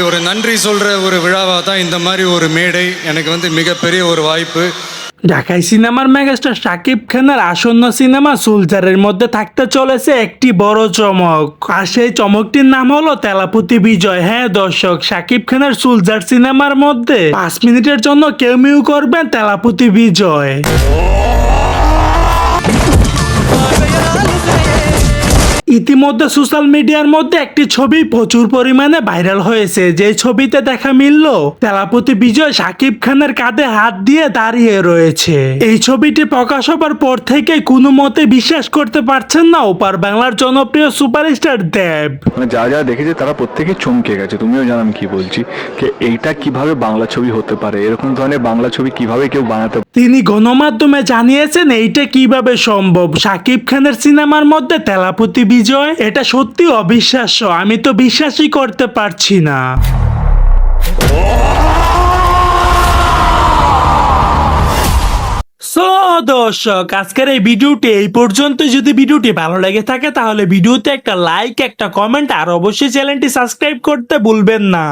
ஒரு நன்றி சொல்கிற ஒரு விழாவாக தான் இந்த மாதிரி ஒரு மேடை எனக்கு வந்து மிகப்பெரிய ஒரு வாய்ப்பு। ঢাকাই সিনেমার মেগাস্টার শাকিব খানের আসন্ন সিনেমা সোলজারের মধ্যে থাকতে চলেছে একটি বড় চমক, আর সেই চমকটির নাম হলো তেলাপতি বিজয়। হ্যাঁ দর্শক, শাকিব খানের সোলজার সিনেমার মধ্যে 5 মিনিটের জন্য কেমিও করবেন তেলাপতি বিজয়। ইতিমধ্যে সোশ্যাল মিডিয়ার মধ্যে একটি ছবি প্রচুর পরিমাণে ভাইরাল হয়েছে, যে ছবিতে দেখা মিলল তেলাপতি বিজয় শাকিব খানের কাঁধে হাত দিয়ে দাঁড়িয়ে রয়েছে। এই ছবিটি প্রকাশ হবার পর থেকে কোনো মতে বিশ্বাস করতে পারছেন না ওপার বাংলার জনপ্রিয় সুপারস্টার দেব। মানে যা যা দেখেছে তারা প্রত্যেকে চমকে গেছে। তুমিও জানো আমি কি বলছি, যে এইটা কিভাবে বাংলা ছবি হতে পারে, এরকম ধরনের বাংলা ছবি কিভাবে কেউ বানাতে পারে। তিনি গণমাধ্যমে জানিয়েছেন এইটা কিভাবে সম্ভব। শাকিব খানের সিনেমার মধ্যে তেলাপতি বিজয়, এটা সত্যি অবিশ্বাস্য, আমি তো বিশ্বাসই করতে পারছি না। সো দর্শক, আজকের এই ভিডিওটি এই পর্যন্ত। যদি ভিডিওটি ভালো লেগে থাকে তাহলে ভিডিওতে একটা লাইক, একটা কমেন্ট আর অবশ্যই চ্যানেলটি সাবস্ক্রাইব করতে ভুলবেন না।